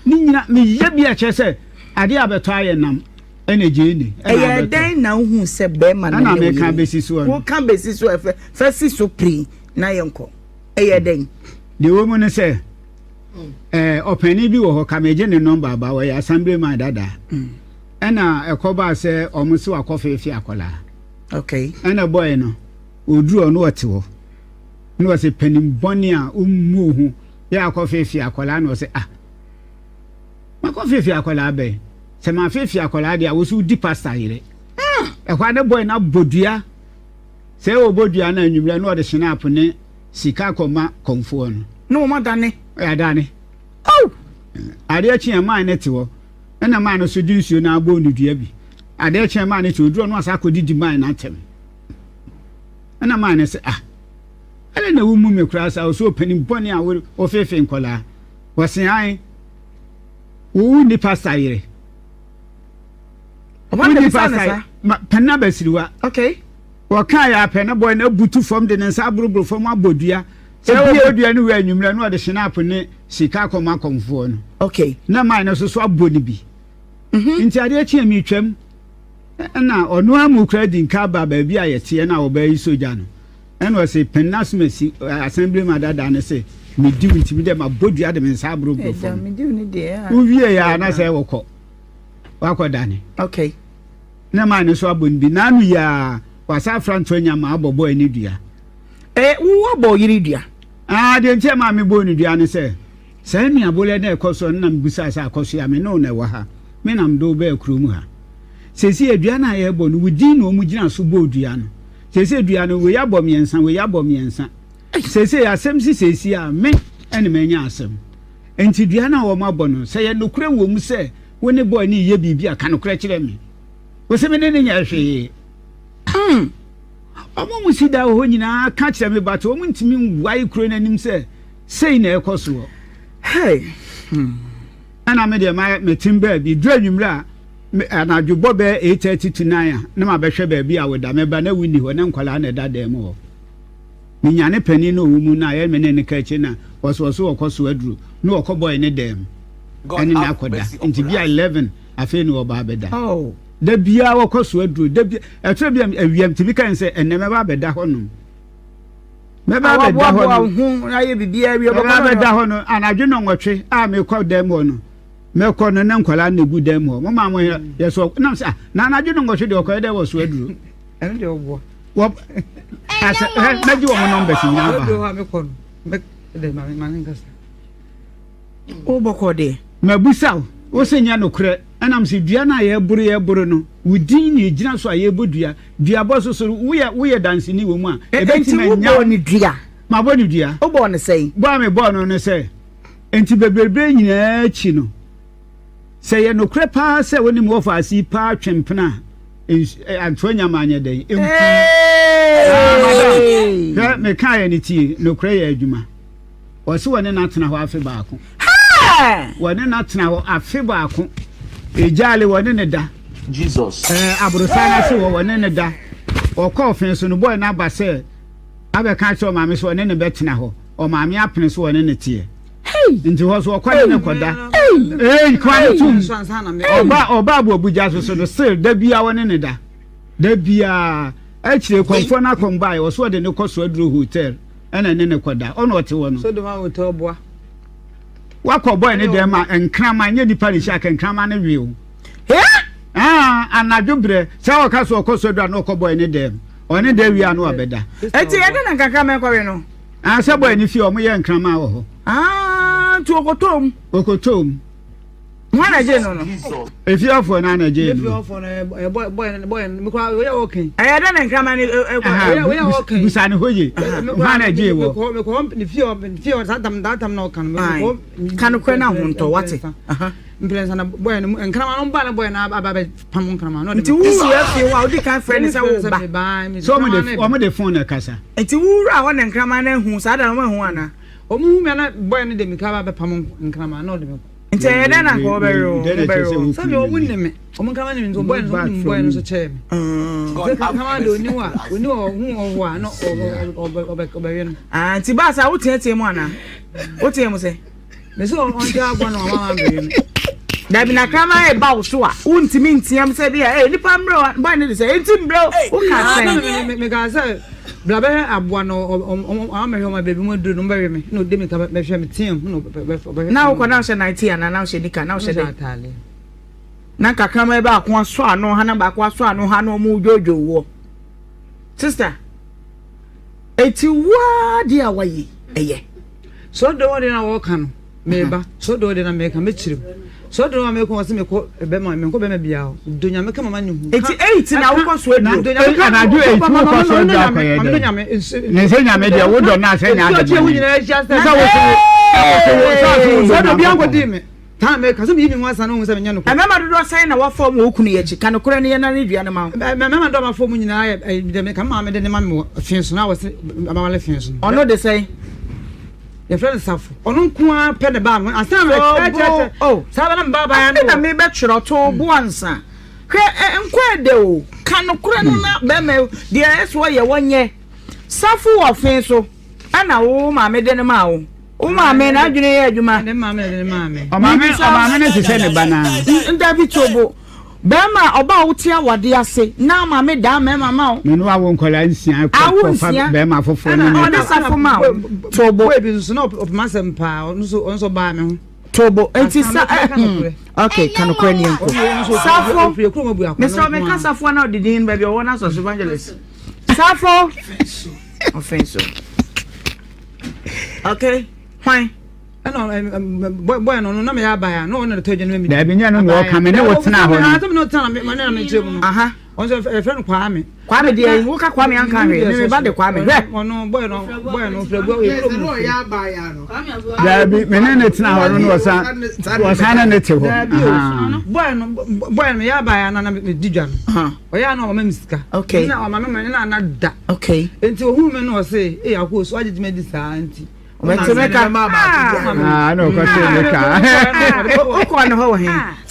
ni nyina me ye bia chese ade abeto aye nam ene je ni eye den na hu se be ma na me kan besi so wo kan besi so fe si so pri na yenko eye den de wo mu ne se openi bi wo ho ka meje ne number ba wo ya assembly man dada ena ekoba se omusi wakofe fi akola okay ena boy no oduru ono wote wo no wase penim boni a ummu hu ya akofe fi akola no se makofe fi akola be se ma fi akola de a wo su di pastor yire kwa ne boy na bodua se o bodua na anwumre no de snap ne sika koma konfo no ma dane ya dane ade achi ma ne te wo na ma no so di nsuo na agbo ndudua bi ade achi ma ne te oduro no asa akodi man na atem na ma ne se ele na wo mu me kura sa so panim boni a wo fefe nkola wo se ai wo ni pastor yire o ni pastor panna basiriwa okay wo kan ya panna boy na butu from de nsa abrobro from abodua se wo bodua ni we anwumre no de snap ne sika koma konfo no okay na man no so aboni bi nti ade achi mi twam na ono amu credit nka ba ba bi ayete na wo ba yi soja no eno se penasmesi assembly madada ne se me di nti mi de ma bodua de nsa abrobro from me di ni de wo wie ya na se wo dane okay na man no so aboni bi na anu ya wasa franto nya ma abobo ani dua wo abo yiri dua de ntia ma me bo ni dua ne se ni abole na ekoso na mbusa sa akoso ya me no na wa ha me nam do ba akurum ha sesi adua na ye bo no wudi no mu gina so bo dua no sesi adua no we ya bom yensa sesi asem sesi a me ene manya asem enti dua na wo ma bo no se ye nokure wo mu se woni boy ni ye bibia ka nokure kire me wo se me ne nya hwe omo musida ho nyina ka kire me bato omo ntimi wai kuro nanim se sei na ekoso hey ana me de ma metimba bi dru anwumra ana dwubo be 8:30 to 9 na ma behwe ba bi a woda me ba na wini ho na nkwala na dada mu ho minyane pani no wo mu na ye me ne ka chi na woso okoso aduru na okoboy ne dem ani na akoda nti bi 11 afi no oba beda da bia wokoso aduru da bia etre bia awiam tibi kan se enne me ba beda honum me ba beda honum aye bibia wi ba beda honum anadwe no nwotwe a me kɔ dem ho no me kɔ no na nkwala na gu dem ho mama mo yeso na se na anadwe no nwotwe de okɔ de wo so aduru ene de obo wo asa na ji wo number si na ba do ha me kɔ no me de ma ngasa o bɔkɔ de mabusaw wo se nya no kure anam se dua na ye buru no wudin ni gina so aye bodua dua boso so wo ye dance ni wo mu a ebeti nya ni dua ma bo ni dua o bo ne sei bo me bo no se enti bebrebe nyina chi no se ye no kure pa se woni mo fa asi pa twempena antonya manya dai me kan ni ti no kure ye adwuma wo se woni na tena ho afi baako woni na tena ho afi baako ejale woni ne da Jesus abrosana se woni ne da o call fen so no boy na ba se abeka cho maame so woni ne betena ho o maame apene so woni ne tie nti ho so o kwani ne koda kwan tum oba bo buja so no still da bia woni ne da bia akire konfo na kombai wo so de ne koso aduro hotel ena ne koda ono ote wo no so do ma hotel boa wakọ boy ne dem ma enkrama nye di parish aka enkrama ne wiu anadwobre se waka so okoso do na okọ boy ne dem oni de wi anu abeda eti yede na kaka me kwa we no se boy ne fi o mo ye enkrama wo ho tu okotom Mwana je no. If you offer na je. If you offer boy me kwa we okay. Ayada na nkrama ni we okay. Busani hoye. Mwana je wo. Me ko ni fio datam na kan me ko kan ko na hunto wate. Imprensa na boy no nkrama no ba na boy na aba pam nkrama no. Nti wu afi wa odi kan friend say wo ba. So mo de phone na kasa. Nti wu ra wa na nkrama na hu sa da no hu ana. Omu me na boy no de me ka ba pam nkrama no de me. Nti eda na ko bero. So me omu ne me. Omu nkrama ni nzo boy no so che me. Nkrama do ni wa hu wa no obe nti ba sa wo tie mu ana. Wo tie mu se. Me so on ja agwa no mama be. Da bi na krama e ba wo so a untimi ntiam se bia nipa mbro boy ne se entim bro wo ka sen me ga say blabe abwa no amehwe ma bebi mu duru no be me no de me ka be hwe me tiam no na wo ko na hwe 90 ana na hwe nika na hwe de atale na kakrama e ba ko aso ano ha na ba ko aso ano ha no mu jojo wo sister eti wa dia wayi eye so do wode na wo ka no meba so do wode na me ka me chirim so do me ko wase me ko be ma me ko be ma bia o donya me ka mama nyu eti 8 na wo ko so edu na do 8 ko so edu akoye de ne se nya me dia wo do na se nya de so wo nyina just so do bia ko di me ta me ka so me ni wasa no se me nya no ko mama do sai na wa form wo kunu ye chi kan kora ne ye na ne dua ne ma mama do ma form nyina de me ka ma me de ne ma me fienso na wase mama le fienso ono de sai your friend suffer onu kwa pe de ba asan me saba na baba ya no na me be tworo to bo ansa hwe nkwa de o kan kura no na be me de eso ye wonye safu ofin so ana wo ma me de ne ma wo o ma me na adwene ye adwuma ne ma me o ma me ne se ne bana nda bi tobo Bema oba wuti awade ase na ma me da me mama o me no awo nkola nsia ko fa bema fofo no no safo ma tobo we bi so no of masempa onso ba me ho tobo enti sa okay kanokwa ni enko safo me so me ka safo na odidin ba bi o na so evangelist safo offense okay fine boy no na me ya ba ya no na to je no me da bi nya no wo ka me ne wo tena ho na to no tena me na me tire mu aha on so friend kwa me de wo ka kwa me anka hwe me ba de kwa me no boy no frego e pro ya ba ya no da bi me ne tena ho no wo sa na ne te ho boy me ya ba ya na me didwa no o ya no o ma misika okay na o ma me na da okay enti o hu me no say e akọ so agije me di sa anti Metemeka no ko se meka o ko no ho he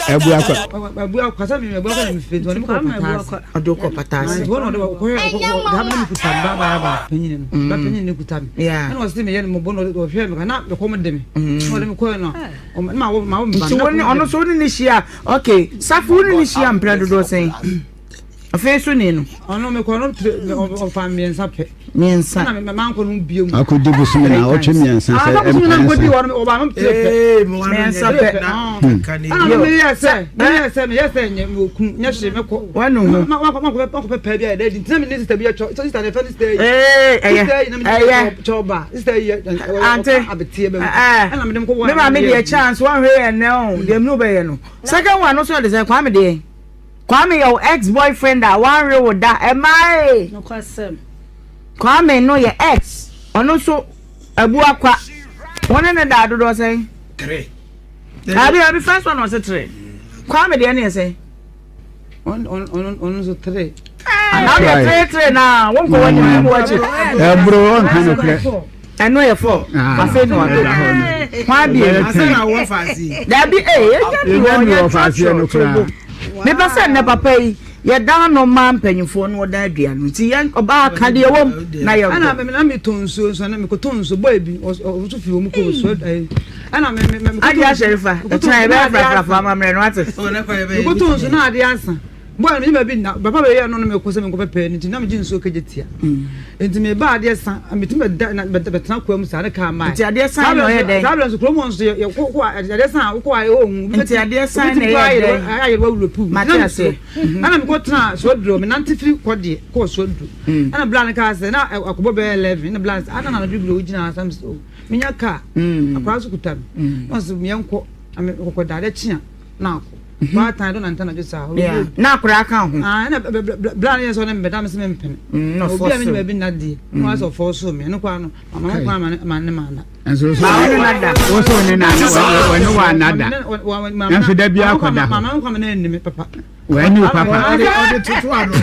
abu akwa sa me me fedo ni ko patas adoko patas wo no ko da me kuta ba penyin no ba penyin ni kuta me na o se me ye mo bono o hwe me na me ko mo de me no de me ko no ma wo ba so woni ono so ni shia okay safu ni shia mpra do sen afeso ni no ono me ko no o family nsape miensa na me man ko no biem akodi busu na o twe miensa se na ko di won o ba no trepe miensa pe ana me yese nye kun nya hye me ko wanu hu ma ko pepa bia da di tina me sister bia cho sister na fan stay choba sister ye ante abetie be ana me dem ko me ma me dey chance one way and now dem no be ye no second one no so dey say kwa me dey Kwame your ex-boyfriend that one real with that am I no kwasem Kwame no your ex ono so abu akwa one na da do say 3 abi first one was 3 Kwame dey na say on so 3 now the 3 na won ko wani mu wachi bro on kan play I know you for I say no why be I say na wo fasi that be you no fasi no kra me pese na papa yi ye dan no man panyimfo no da adua no ti ye oba ka de wom na ye ana me na me tonso so na me ko tonso boy bi o so fi wo mu ko so ana me aja sherifa e try be fra mamre no ate go to so na ade ansa boy no nyima bi na papa be ye no me ko se me ko pepe ni na me ji nso kejetia enti me ba ade san metim betena kwa mu sa ne ka mai enti ade san no ye den problem so kromo nso ye ko ade san ko aye ohun enti ade san ne ye den aye wa wulopu matia se ana me ko tena so dro me nante firi ko de ko so dro ana bla ne ka se na akobo be 11 na bla ana na biblo ugina asam so minya ka akwa so kutam no so me enko ame ko dade chia na ko ba tan do nanta na josa na akura kan ho na bla ne so ne mbeda me se me mpene no for so me bi na di no aso for so me no kwa no mama kwa man enso so wo so ne na no wa nada na so da bia akoda mama kwa me na ni me papa wa ni papa ode tutu ano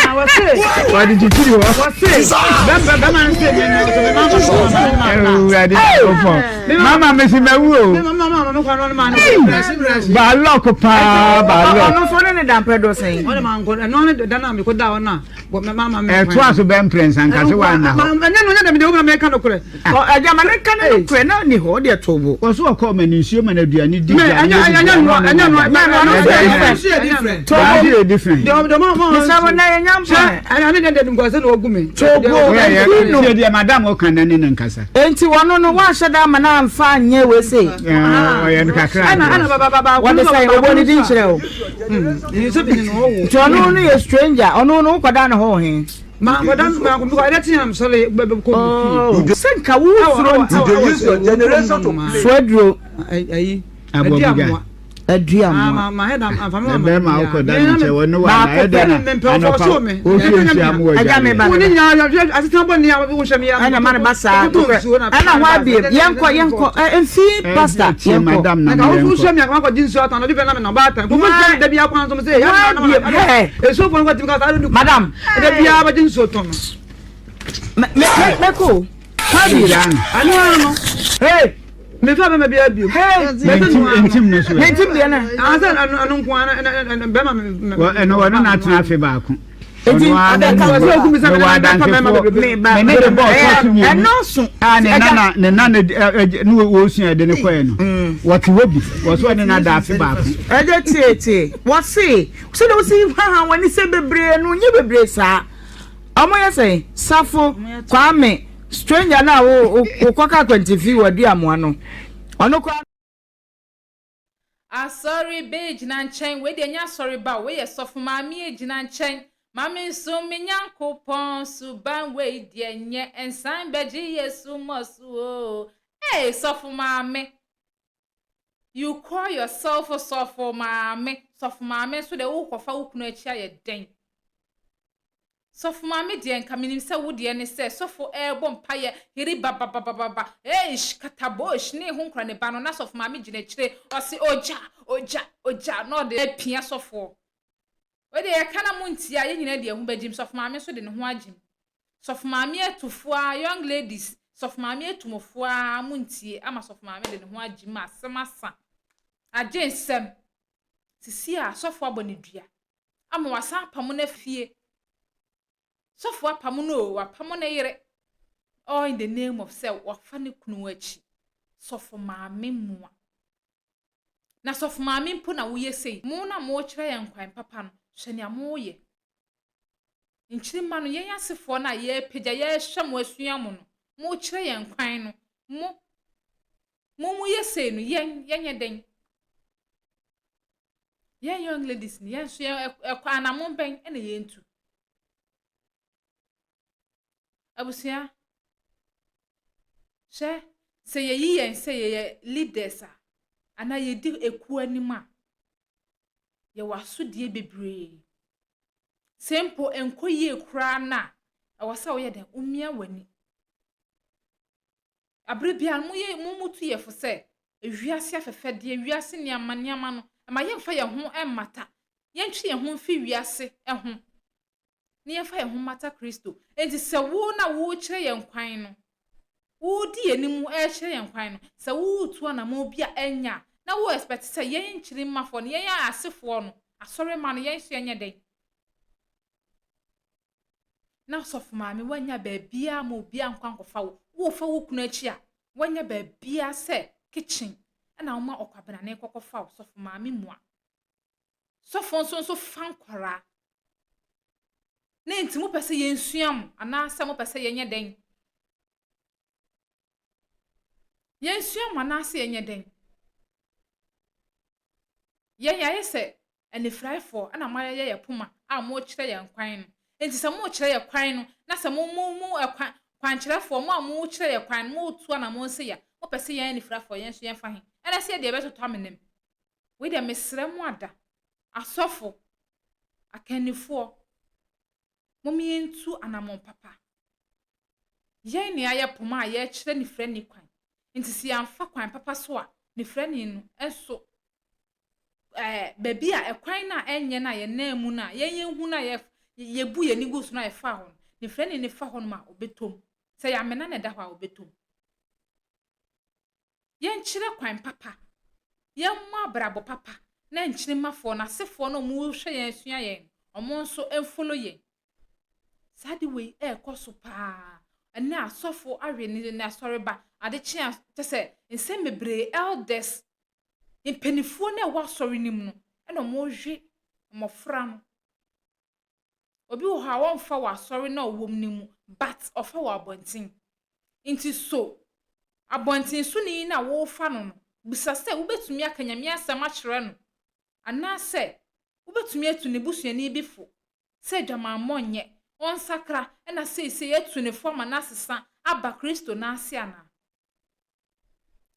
na wase wa di titiri wo wase ba man se me na so me mama me si mewu o mama kwa no man ba lock pa ba lock no so ne dan pedo sen o man ko no ne da na me ko da ona mama me to aso be prince anka se wa na ho no ne da me de wo me ka no kure aja man kan no kure na ni ho de tobo wo so ko ma ni nsuo ma na aduane di different tobo different do mama ni sawo na ye nyampa ana ne de ngo se no ogume tobo no de madam o kan na ne nkasa enti wono no wa sheda ma na amfa anye we sei o ye no kakra ana baba what they say oboni din kire o ni so bi ni no wo tono no ye stranger ono no kwada na ho he ma madam ma ko ko ede tin am sorry ko senka wo fro nti generation to fodro ayi abobiga aduam ma head am family be ma ko da ni che wono wa na ede na o fi am wo aja me ba woni nya asitan bo ni am wo hwem ya ana man basa ana ho abie yenko enfi pastor yenko madam na ka wo hwem ya ko jinsu atan no di be na me na ba tan ko fa da bia kwan so me say ya na e so fo ko tim ka sa madam da bia ba jinsu ton me ko Habiran ano hey me fa be bia bio intim no so intim de na asa anu nko ana be ma me no wa na tena afi ba ko enti adaka so ku mi sa me ba me de bo so mi enoso ne na no wo sua de ne koe no what wobi wo so ne na da afi ba ko eje tie wo se so de wo si ha wani se bebre no nye bebre sa omo ye say safo kwame stranger na wo kwaka 20 wadu amoa no ono kwa sorry beige na nchen we de nya sorry ba we ye sofu maami ejina nchen maami so menyankopon suban we de nye ensan beji yesu mosu o sofu maami you call yourself a sofu maami so de wo kofa wo kunu achi aye den sofu maami de nka minim se wo de ne se sofu bom paye hiri baba katabosh ne hu nkra ne ba no na sofu maami gina chire osi oja no de pia sofu we de yakana muntia ye nyina de hu bagim sofu maami so de ne hu agim sofu maami etufua young ladies sofu maami etumofua muntie ama sofu maami de ne hu agim asemasa agensem sisi a sofu abonedua ama wasa pamo na fie sofu apamo no apamo na yire all in the name of self wafa ne kunu achi sofu maami mua na sofu maami mpo na wo yesei mo na mo kire yan kwan papa no hwene amo ye nchiri ma no yen asefo na ye pagya ye hwam asua mo no mo kire yan kwan no mo yesei no yen den yen young ladies ni yen so ekwa na mo ben ene yentu abusia she se ye yen se ye leaders ana ye di eku anima ye wasodie bebre sempo enkoye kura na awasa wo ye den umia wani abrebia mu mutu ye fo se ewiase afefede ewiase ni amaniama no ama ye mfa ye ho emmata ye ntwe ye ho mfi wiase ho ni ye fa ye ho mata Kristo enti se wo na wo kire ye nkwan no wo di enimu kire ye nkwan no se wo tu na mo bia enya na wo expect se ye nkiri mafo ne ye asefo no asore ma no ye nso enye den na sofu maami wanya baabia mo bia nkwan kofa wo fa wo kunu achi a wanya baabia se kitchen na oma okwabena na ekokofa osofo maame mu a sofo nso fan kwara na enti mo pese yensuam ana asa mo pese yenye den yensuam ana asa yenye den ya yese anifraifo ana maye ye poma a mo kire ye kwan no enti se mo kire ye kwan no na se mo kwankyerefo mo a mo kire ye kwan mo tu na mo nse ya mo pese ye anifraifo yen so yen fa he ana se de be to amenem we de mesre mo ada asofo akanifo momientu anamon papa yen ne aye poma ye kire ni fra ni kwan enti si amfa kwan papa so a ni fra ni no enso baby a ekwan na enye na ye na mu na ye hu na ye bu ye ni gusu na ye fa ho ni fra ni fa ho ma obetom se ya mena na da ho a obetom ye nkire kwan papa ye mu abrabo papa na nkire mafo na sefo no mu hwe ye asua ye omo nso enfollow ye sadi we koso pa na asofo awe ni na soreba ade chia tese nsem mebre elders impenifo na wa sori nim no na mo hwe mo fra no obi wo ha won fa wa sori na owom nim but ofa wa abontin inti so abontin so ni na wo fa no bisa se wo betumi akanyame asem a kire no ana se wo betumi atu ne busuani bifo se dwamammo nye on sakra na se yetu ne forma na sesa aba Kristo na ase ana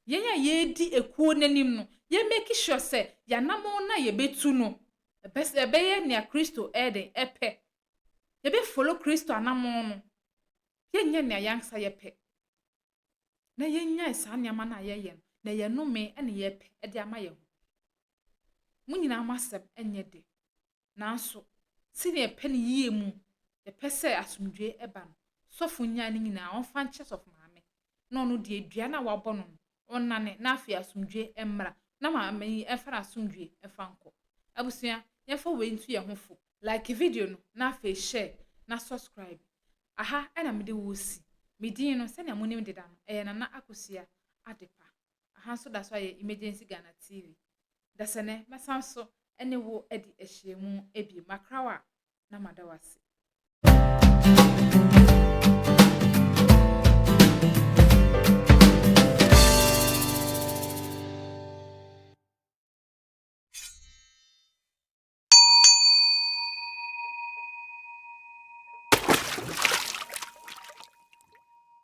yenya yedi ekuo nanim no ye make sure se yanamo na ye betu no ebeye ne Kristo eden epe ye be follow Kristo anamo no yenye ne yansa ye pe na yenya esa nyama na ye ye na ye no me ene ye pe e de ama ye ho munyina amasem enye de nanso si ne pe ne yie mu ye pese asumdwe eba no sofo nya ne nyina on fa nche sofo maame na ono de adua na wabɔ no onnane na afi asumdwe emra na maame yi efara asumdwe efanko abusua ye fa we ntu ye hofo like video no na afi share na subscribe aha ena me de wo si medin no se na monim deda no na akosia adepa aha so da so ye emergency Ghana TV da sene mesanso ene wo edi ehyiemu ebi makrawa na madawase.